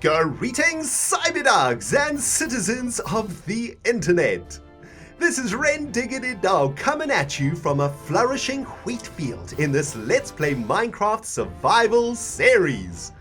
Greetings, CYBERDOGs and citizens of the internet. This is RENDOG'S coming at you from a flourishing wheat field in this Let's Play Minecraft Survival series.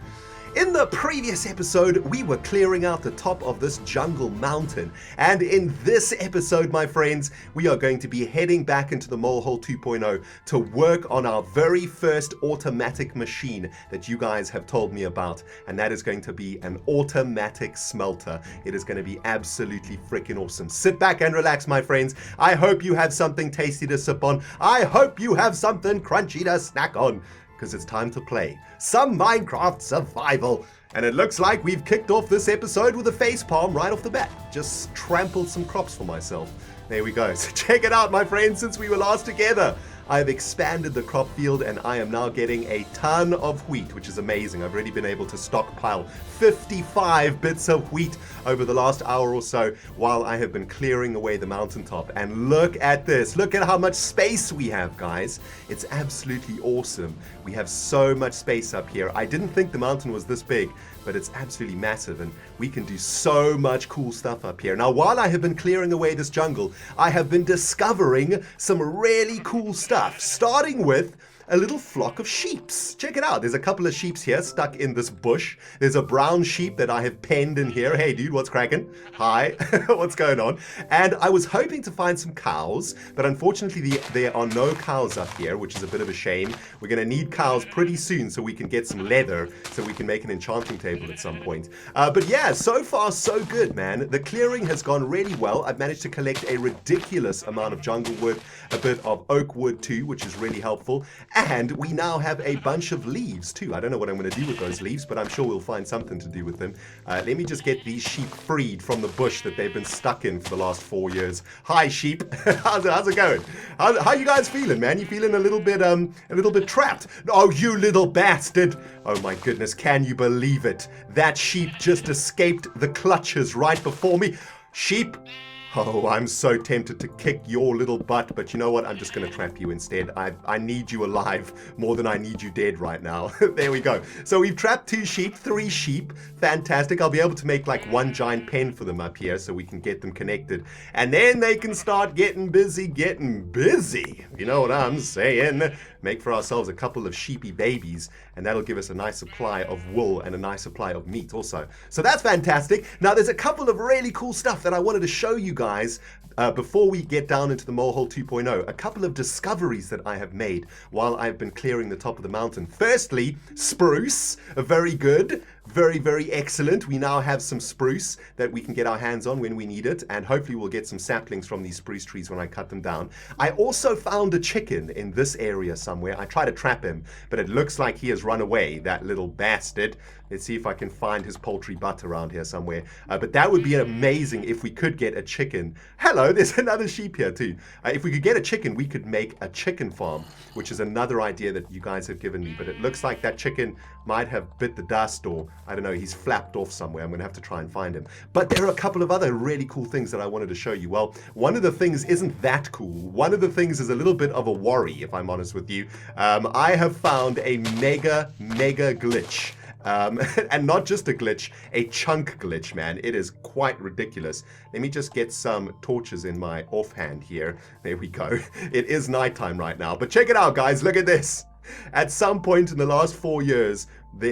In the previous episode, we were clearing out the top of this jungle mountain, and in this episode, my friends, we are going to be heading back into the molehole 2.0 to work on our very first automatic machine that you guys have told me about, and that is going to be an automatic smelter. It is going to be absolutely freaking awesome. Sit back and relax, my friends. I hope you have something tasty to sip on. I hope you have something crunchy to snack on, because it's time to play some Minecraft survival. And it looks like we've kicked off this episode with a facepalm right off the bat. Just trampled some crops for myself. There we go. So check it out, my friends, since we were last together. I've expanded the crop field and I am now getting a ton of wheat, which is amazing. I've already been able to stockpile 55 bits of wheat over the last hour or so while I have been clearing away the mountaintop. And look at this. Look at how much space we have, guys. It's absolutely awesome. We have so much space up here. I didn't think the mountain was this big, but it's absolutely massive and we can do so much cool stuff up here. Now, while I have been clearing away this jungle, I have been discovering some really cool stuff, starting with a little flock of sheeps. Check it out. There's a couple of sheeps here stuck in this bush. There's a brown sheep that I have penned in here. Hey, dude, what's cracking? Hi, what's going on? And I was hoping to find some cows, but unfortunately there are no cows up here, which is a bit of a shame. We're going to need cows pretty soon so we can get some leather, so we can make an enchanting table at some point. But yeah, so far so good, man. The clearing has gone really well. I've managed to collect a ridiculous amount of jungle wood, a bit of oak wood too, which is really helpful. And we now have a bunch of leaves too. I don't know what I'm going to do with those leaves, but I'm sure we'll find something to do with them. Let me just get these sheep freed from the bush that they've been stuck in for the last 4 years. Hi, sheep. How's it going? How you guys feeling, man? You feeling a little bit trapped? Oh, you little bastard. Oh my goodness, can you believe it? That sheep just escaped the clutches right before me. Sheep. Oh, I'm so tempted to kick your little butt, but you know what? I'm just going to trap you instead. I need you alive more than I need you dead right now. There we go. So we've trapped 2 sheep, 3 sheep. Fantastic. I'll be able to make like one giant pen for them up here so we can get them connected. And then they can start getting busy. You know what I'm saying? Make for ourselves a couple of sheepy babies, and that'll give us a nice supply of wool and a nice supply of meat also. So that's fantastic. Now, there's a couple of really cool stuff that I wanted to show you guys before we get down into the molehole 2.0. A couple of discoveries that I have made while I've been clearing the top of the mountain. Firstly, spruce. Very good. Very, very excellent. We now have some spruce that we can get our hands on when we need it, and hopefully we'll get some saplings from these spruce trees when I cut them down. I also found a chicken in this area somewhere. I tried to trap him, but it looks like he has run away, that little bastard. Let's see if I can find his poultry butt around here somewhere. But that would be amazing if we could get a chicken. Hello, there's another sheep here too. If we could get a chicken, we could make a chicken farm, which is another idea that you guys have given me. But it looks like that chicken might have bit the dust, or I don't know, he's flapped off somewhere. I'm going to have to try and find him. But there are a couple of other really cool things that I wanted to show you. Well, one of the things isn't that cool. One of the things is a little bit of a worry, if I'm honest with you. I have found a mega glitch. And not just a glitch, a chunk glitch, man. It is quite ridiculous. Let me just get some torches in my offhand here. There we go. It is nighttime right now, but check it out, guys. Look at this. At some point in the last 4 years,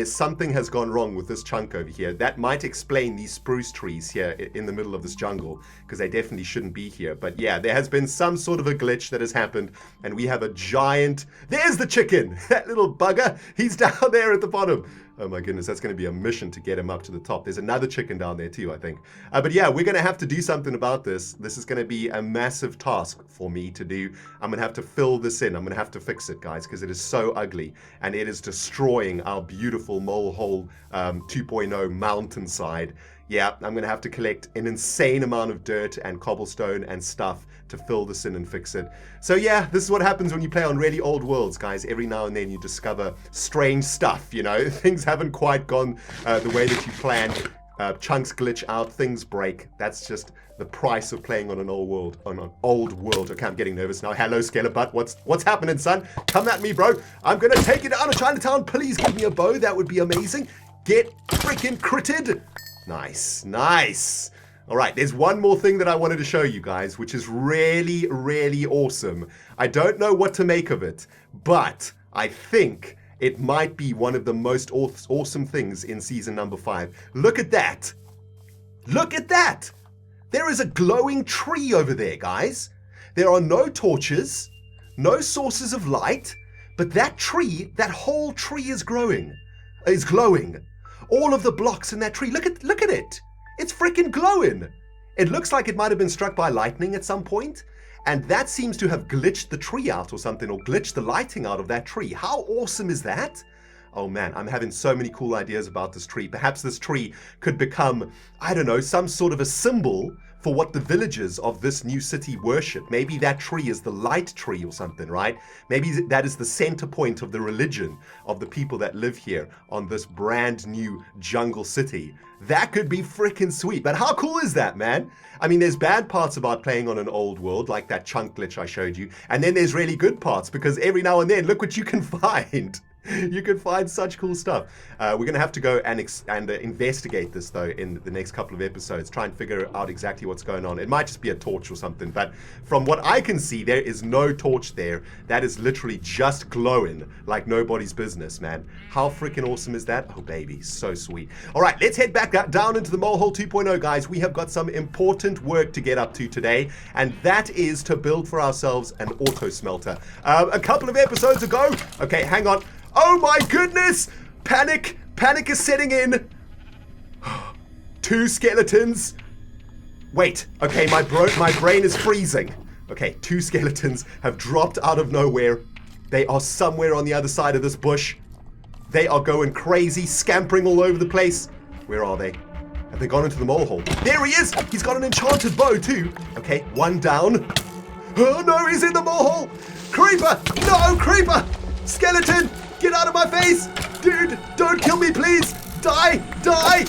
something has gone wrong with this chunk over here. That might explain these spruce trees here in the middle of this jungle, because they definitely shouldn't be here. But yeah, there has been some sort of a glitch that has happened, and we have a giant... There's the chicken! That little bugger! He's down there at the bottom. Oh my goodness, that's going to be a mission to get him up to the top. There's another chicken down there too, I think. But yeah, we're going to have to do something about this. This is going to be a massive task for me to do. I'm going to have to fill this in. I'm going to have to fix it, guys, because it is so ugly. And it is destroying our beautiful molehole 2.0 mountainside. Yeah, I'm going to have to collect an insane amount of dirt and cobblestone and stuff to fill this in and fix it. So yeah, this is what happens when you play on really old worlds, guys. Every now and then you discover strange stuff, you know. Things haven't quite gone the way that you planned. chunks glitch out, things break. That's just the price of playing on an old world. Okay, I'm getting nervous now. Hello, Skelebutt. What's happening, son? Come at me, bro. I'm gonna take you down to Chinatown. Please give me a bow. That would be amazing. Get freaking critted. Nice, nice. All right, there's one more thing that I wanted to show you guys, which is really, really awesome. I don't know what to make of it, but I think it might be one of the most awesome things in season number 5. Look at that. Look at that. There is a glowing tree over there, guys. There are no torches, no sources of light, but that tree, that whole tree is glowing. All of the blocks in that tree, look at it. It's freaking glowing. It looks like it might have been struck by lightning at some point, and that seems to have glitched the tree out or something, or glitched the lighting out of that tree. How awesome is that? Oh man, I'm having so many cool ideas about this tree. Perhaps this tree could become, I don't know, some sort of a symbol for what the villagers of this new city worship. Maybe that tree is the light tree or something, right? Maybe that is the center point of the religion of the people that live here on this brand new jungle city. That could be freaking sweet. But how cool is that, man? I mean, there's bad parts about playing on an old world, like that chunk glitch I showed you. And then there's really good parts, because every now and then, look what you can find. You can find such cool stuff. We're going to have to go and investigate this, though, in the next couple of episodes. Try and figure out exactly what's going on. It might just be a torch or something. But from what I can see, there is no torch there. That is literally just glowing like nobody's business, man. How freaking awesome is that? Oh, baby. So sweet. All right, let's head back down into the molehole 2.0, guys. We have got some important work to get up to today. And that is to build for ourselves an auto smelter. A couple of episodes ago. Okay, hang on. Oh my goodness! Panic! Panic is setting in! 2 skeletons. Wait, okay, my brain is freezing. Okay, 2 skeletons have dropped out of nowhere. They are somewhere on the other side of this bush. They are going crazy, scampering all over the place. Where are they? Have they gone into the molehole? There he is! He's got an enchanted bow too. Okay, 1 down. Oh no, he's in the molehole! Creeper! No, creeper! Skeleton! Get out of my face! Dude, don't kill me, please! Die! Die!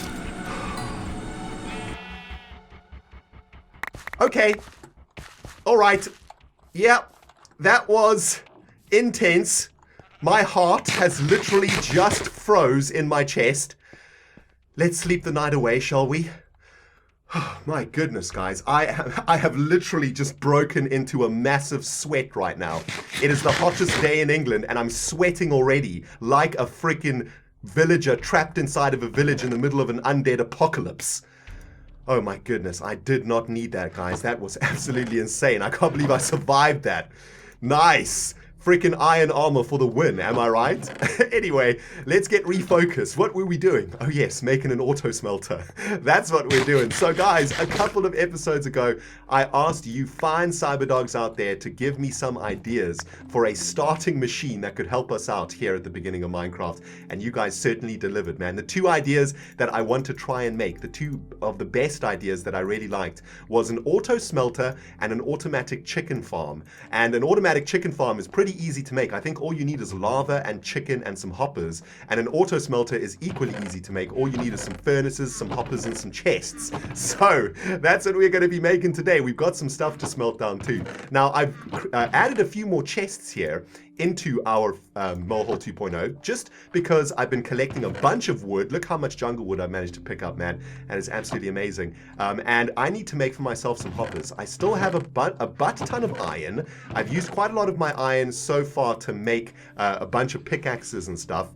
Okay. Alright. Yeah, that was intense. My heart has literally just froze in my chest. Let's sleep the night away, shall we? My goodness, guys. I have literally just broken into a massive sweat right now. It is the hottest day in England, and I'm sweating already like a freaking villager trapped inside of a village in the middle of an undead apocalypse. Oh my goodness, I did not need that, guys. That was absolutely insane. I can't believe I survived that. Nice. Freaking iron armor for the win, am I right? Anyway, let's get refocused. What were we doing? Oh yes, making an auto smelter. That's what we're doing. So guys, a couple of episodes ago, I asked you fine cyberdogs out there to give me some ideas for a starting machine that could help us out here at the beginning of Minecraft. And you guys certainly delivered, man. The 2 ideas that I want to try and make, the 2 of the best ideas that I really liked, was an auto smelter and an automatic chicken farm. And an automatic chicken farm is pretty easy to make. I think all you need is lava and chicken and some hoppers, and an auto smelter is equally easy to make. All you need is some furnaces, some hoppers, and some chests. So that's what we're going to be making today. We've got some stuff to smelt down too. Now I've added a few more chests here into our molehole 2.0 just because I've been collecting a bunch of wood. Look how much jungle wood I managed to pick up, man, and it's absolutely amazing. And I need to make for myself some hoppers. I still have a butt ton of iron. I've used quite a lot of my iron so far to make a bunch of pickaxes and stuff,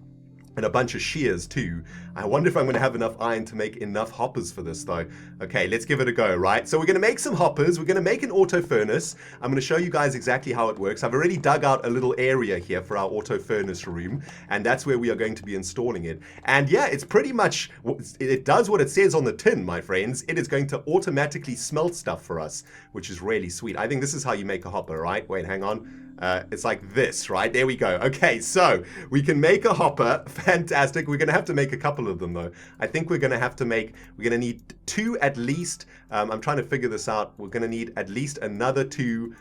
and a bunch of shears too. I wonder if I'm gonna have enough iron to make enough hoppers for this though. Okay, let's give it a go, right? So we're gonna make some hoppers, we're gonna make an auto furnace. I'm gonna show you guys exactly how it works. I've already dug out a little area here for our auto furnace room, and that's where we are going to be installing it. And yeah, it's pretty much, it does what it says on the tin, my friends. It is going to automatically smelt stuff for us, which is really sweet. I think this is how you make a hopper, right? Wait, hang on. It's like this, right? There we go. Okay, so we can make a hopper. Fantastic. We're going to have to make a couple of them, though. I think we're going to need 2 at least. I'm trying to figure this out. We're going to need at least another 2.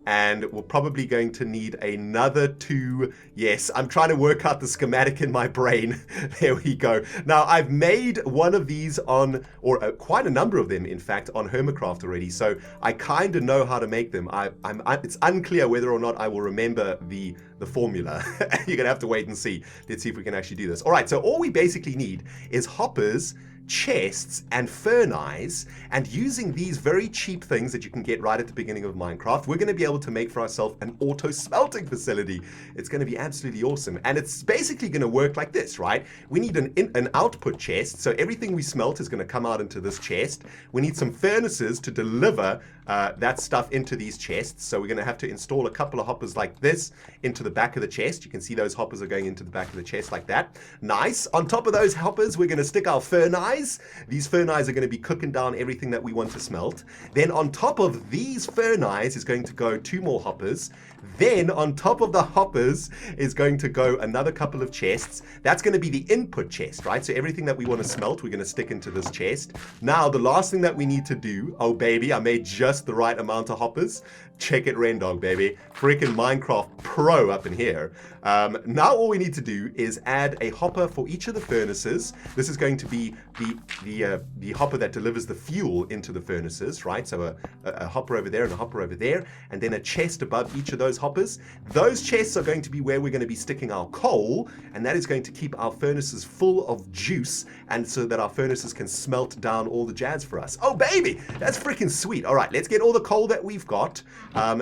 and we're probably going to need another 2. Yes, I'm trying to work out the schematic in my brain. There we go. Now, I've made one of these on, or quite a number of them, in fact, on Hermitcraft already, so I kind of know how to make them. It's unclear whether or not I will remember the formula. You're going to have to wait and see. Let's see if we can actually do this. All right, so all we basically need is hoppers, chests, and furnace, and using these very cheap things that you can get right at the beginning of Minecraft, we're going to be able to make for ourselves an auto smelting facility. It's going to be absolutely awesome, and it's basically going to work like this, right? We need an output chest, so everything we smelt is going to come out into this chest. We need some furnaces to deliver that stuff into these chests, so we're going to have to install a couple of hoppers like this into the back of the chest. You can see those hoppers are going into the back of the chest like that. Nice. On top of those hoppers, we're going to stick our furnace. These furnace are going to be cooking down everything that we want to smelt. Then on top of these furnace is going to go 2 more hoppers. Then on top of the hoppers is going to go another couple of chests. That's going to be the input chest, right? So everything that we want to smelt, we're going to stick into this chest. Now, the last thing that we need to do, oh baby, I made just the right amount of hoppers. Check it, Rendog, baby. Freaking Minecraft Pro up in here. Now all we need to do is add a hopper for each of the furnaces. This is going to be the hopper that delivers the fuel into the furnaces, right? So a hopper over there and a hopper over there, and then a chest above each of those hoppers. Those chests are going to be where we're going to be sticking our coal, and that is going to keep our furnaces full of juice, and so that our furnaces can smelt down all the jazz for us. Oh baby, that's freaking sweet. All right, let's get all the coal that we've got.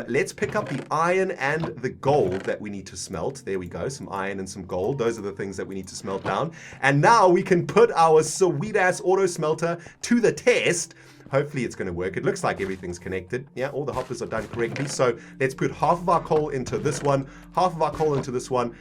Let's pick up the iron and the gold that we need to smelt. There we go, some iron and some gold. Those are the things that we need to smelt down. And now we can put our sweet-ass auto smelter to the test. Hopefully it's going to work. It looks like everything's connected. Yeah, all the hoppers are done correctly. So let's put half of our coal into this one, half of our coal into this one.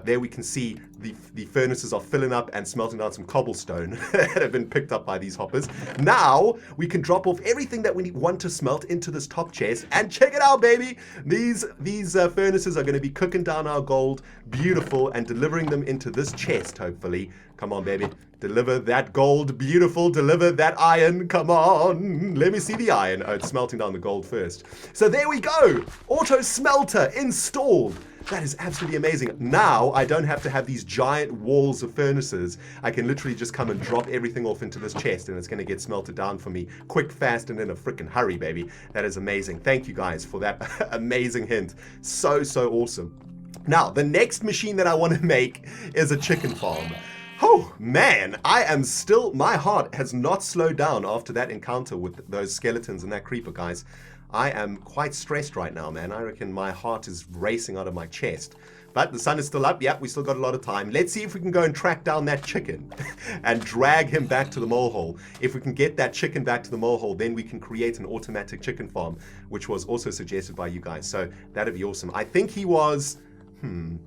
There we can see the furnaces are filling up and smelting down some cobblestone that have been picked up by these hoppers. Now we can drop off everything that we want to smelt into this top chest, and check it out, baby. These furnaces are going to be cooking down our gold, beautiful, and delivering them into this chest, hopefully. Come on, baby. Deliver that gold, beautiful. Deliver that iron. Come on. Let me see the iron. Oh, it's smelting down the gold first. So there we go. Auto smelter installed. That is absolutely amazing. Now, I don't have to have these giant walls of furnaces. I can literally just come and drop everything off into this chest, and it's going to get smelted down for me quick, fast, and in a freaking hurry, baby. That is amazing. Thank you guys for that amazing hint. So, so awesome. Now, the next machine that I want to make is a chicken farm. Oh, man, my heart has not slowed down after that encounter with those skeletons and that creeper, guys. I am quite stressed right now, man. I reckon my heart is racing out of my chest. But the sun is still up. Yep, we still got a lot of time. Let's see if we can go and track down that chicken and drag him back to the molehole. If we can get that chicken back to the molehole, then we can create an automatic chicken farm, which was also suggested by you guys. So that'd be awesome. I think he was...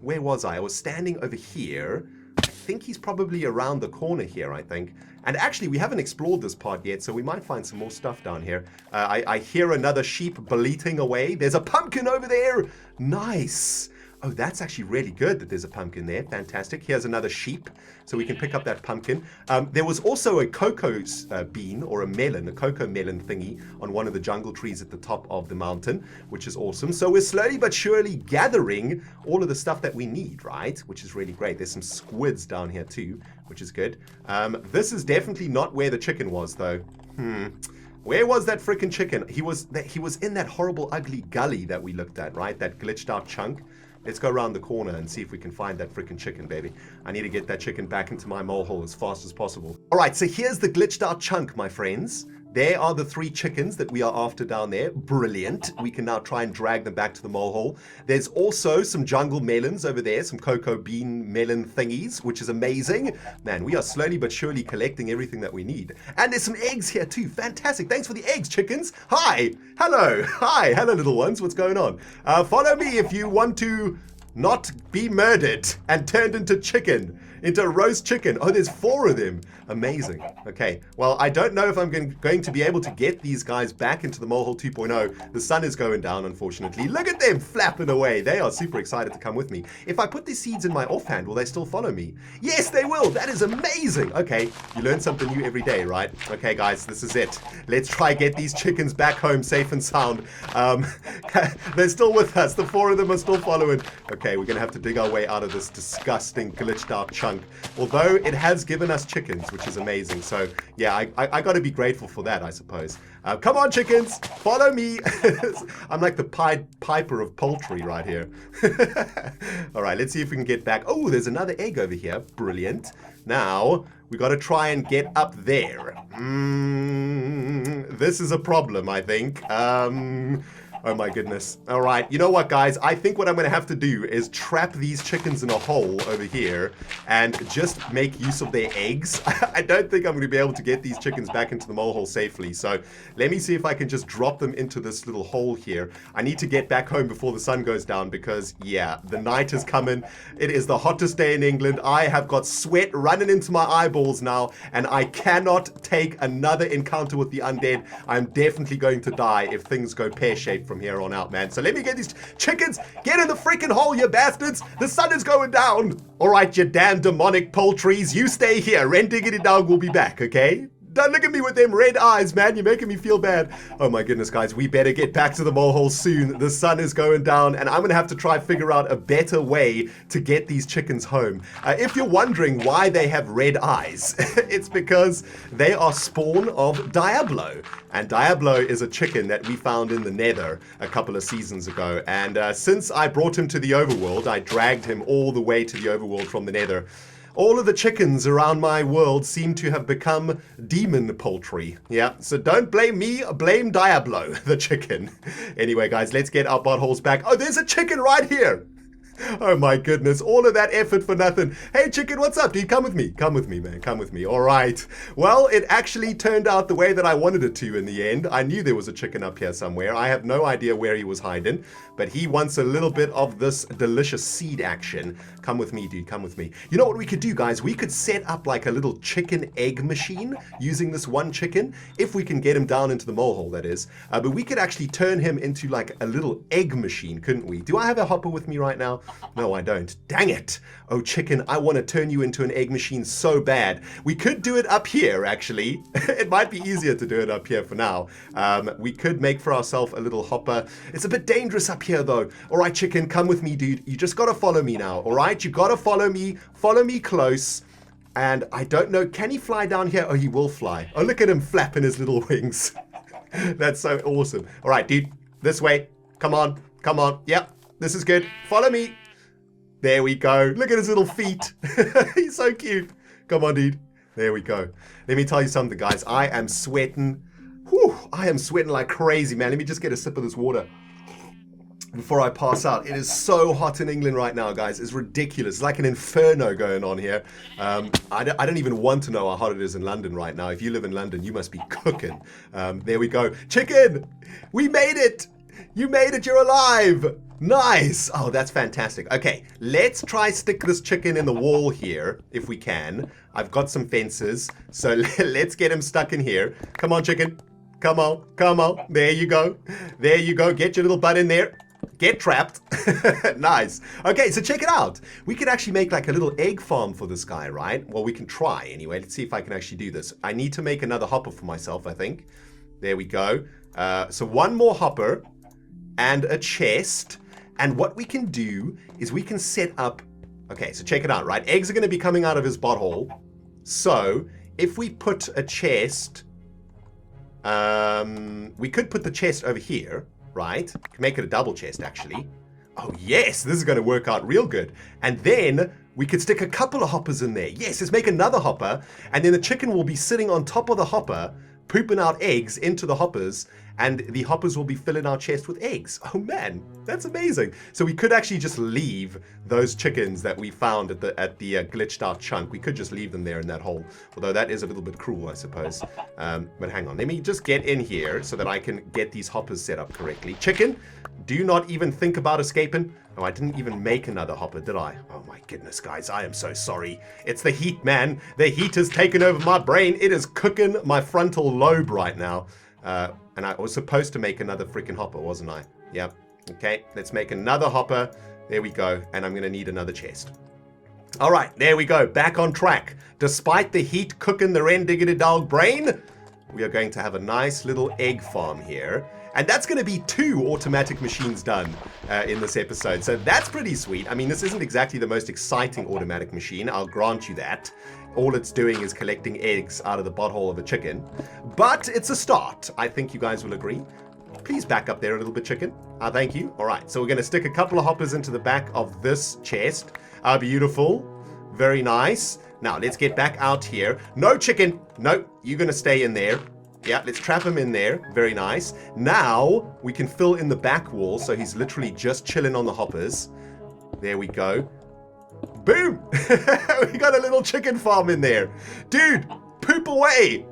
where was I? I was standing over here. I think he's probably around the corner here, I think. And actually, we haven't explored this part yet, so we might find some more stuff down here. I hear another sheep bleating away. There's a pumpkin over there. Nice. Oh, that's actually really good that there's a pumpkin there. Fantastic. Here's another sheep, so we can pick up that pumpkin. There was also a cocoa bean, or a melon, a cocoa melon thingy on one of the jungle trees at the top of the mountain, which is awesome. So we're slowly but surely gathering all of the stuff that we need, right? Which is really great. There's some squids down here too, which is good. This is definitely not where the chicken was, though. Where was that freaking chicken? He was in that horrible, ugly gully that we looked at, right? That glitched out chunk. Let's go around the corner and see if we can find that freaking chicken, baby. I need to get that chicken back into my molehole as fast as possible. All right, so here's the glitched out chunk, my friends. There are the 3 chickens that we are after down there. Brilliant. We can now try and drag them back to the molehole. There's also some jungle melons over there, some cocoa bean melon thingies, which is amazing. Man, we are slowly but surely collecting everything that we need. And there's some eggs here too. Fantastic. Thanks for the eggs, chickens. Hi. Hello. Hi. Hello, little ones. What's going on? Follow me if you want to not be murdered and turned into chicken. into roast chicken. Oh, there's 4 of them. Amazing. Okay, well, I don't know if I'm going to be able to get these guys back into the molehole 2.0. The sun is going down, unfortunately. Look at them flapping away. They are super excited to come with me. If I put these seeds in my offhand, will they still follow me? Yes, they will. That is amazing. Okay, you learn something new every day, right? Okay, guys, this is it. Let's try get these chickens back home safe and sound. They're still with us. The 4 of them are still following. Okay, we're going to have to dig our way out of this disgusting glitched out chunk. Although it has given us chickens, which is amazing. So yeah, I got to be grateful for that, I suppose. Come on, chickens, follow me. I'm like the Pied Piper of poultry right here. All right, let's see if we can get back. Oh, there's another egg over here. Brilliant. Now we got to try and get up there. This is a problem, I think. Oh my goodness. All right, you know what, guys? I think what I'm going to have to do is trap these chickens in a hole over here and just make use of their eggs. I don't think I'm going to be able to get these chickens back into the molehole safely. So let me see if I can just drop them into this little hole here. I need to get back home before the sun goes down because, yeah, the night is coming. It is the hottest day in England. I have got sweat running into my eyeballs now, and I cannot take another encounter with the undead. I'm definitely going to die if things go pear-shaped from here on out, man. So let me get these chickens. Get in the freaking hole, you bastards. The sun is going down. All right, you damn demonic poultries. You stay here. RENDOG'S will be back, okay? Don't look at me with them red eyes, man. You're making me feel bad. Oh my goodness, guys. We better get back to the molehole soon. The sun is going down, and I'm going to have to try figure out a better way to get these chickens home. If you're wondering why they have red eyes, it's because they are spawn of Diablo. And Diablo is a chicken that we found in the Nether a couple of seasons ago. And since I brought him to the overworld, I dragged him all the way to the overworld from the Nether. All of the chickens around my world seem to have become demon poultry. Yeah, so don't blame me, blame Diablo, the chicken. Anyway, guys, let's get our buttholes back. Oh, there's a chicken right here. Oh my goodness, all of that effort for nothing. Hey chicken, what's up, dude? Come with me, man, come with me. All right. Well, it actually turned out the way that I wanted it to in the end. I knew there was a chicken up here somewhere. I have no idea where he was hiding, but he wants a little bit of this delicious seed action. Come with me, dude, come with me. You know what we could do, guys? We could set up like a little chicken egg machine using this one chicken, if we can get him down into the molehole, that is. But we could actually turn him into like a little egg machine, couldn't we? Do I have a hopper with me right now? No, I don't. Dang it. Oh, chicken, I want to turn you into an egg machine so bad. We could do it up here, actually. It might be easier to do it up here for now. We could make for ourselves a little hopper. It's a bit dangerous up here, though. All right, chicken, come with me, dude. You just got to follow me now, all right? You got to follow me. Follow me close. And I don't know, can he fly down here? Oh, he will fly. Oh, look at him flapping his little wings. That's so awesome. All right, dude, this way. Come on, come on. Yep, this is good. Follow me. There we go. Look at his little feet. He's so cute. Come on, dude. There we go. Let me tell you something, guys. I am sweating. Whew, I am sweating like crazy, man. Let me just get a sip of this water before I pass out. It is so hot in England right now, guys. It's ridiculous. It's like an inferno going on here. I don't even want to know how hot it is in London right now. If you live in London, you must be cooking. There we go. Chicken! We made it! You made it. You're alive! Nice! Oh, that's fantastic. Okay, let's try stick this chicken in the wall here, if we can. I've got some fences, so let's get him stuck in here. Come on, chicken. Come on, come on. There you go. There you go. Get your little butt in there. Get trapped. Nice. Okay, so check it out. We could actually make like a little egg farm for this guy, right? Well, we can try anyway. Let's see if I can actually do this. I need to make another hopper for myself, I think. There we go. So one more hopper and a chest. And what we can do is we can set up, okay, so check it out, right? Eggs are going to be coming out of his butthole. So if we put a chest, we could put the chest over here, right? Make it a double chest, actually. Oh, yes, this is going to work out real good. And then we could stick a couple of hoppers in there. Yes, let's make another hopper. And then the chicken will be sitting on top of the hopper, pooping out eggs into the hoppers. and the hoppers will be filling our chest with eggs. Oh man, that's amazing. So we could actually just leave those chickens that we found at the glitched out chunk. We could just leave them there in that hole, although that is a little bit cruel, I suppose. But hang on, let me just get in here so that I can get these hoppers set up correctly. Chicken, do not even think about escaping. Oh, I didn't even make another hopper, did I? Oh my goodness, guys, I am so sorry. It's the heat, man. The heat has taken over my brain. It is cooking my frontal lobe right now. And I was supposed to make another freaking hopper, wasn't I? Yep. Okay, let's make another hopper. There we go. And I'm going to need another chest. All right, there we go. Back on track. Despite the heat cooking the RENDOG'S brain, we are going to have a nice little egg farm here. And that's going to be 2 automatic machines done in this episode. So that's pretty sweet. I mean, this isn't exactly the most exciting automatic machine. I'll grant you that. All it's doing is collecting eggs out of the butthole of a chicken. But it's a start. I think you guys will agree. Please back up there a little bit, chicken. Thank you. All right, so we're going to stick a couple of hoppers into the back of this chest. Beautiful. Very nice. Now, let's get back out here. No, chicken. No, you're going to stay in there. Yeah, let's trap him in there. Very nice. Now, we can fill in the back wall, so he's literally just chilling on the hoppers. There we go. Boom! We got a little chicken farm in there. Dude, poop away!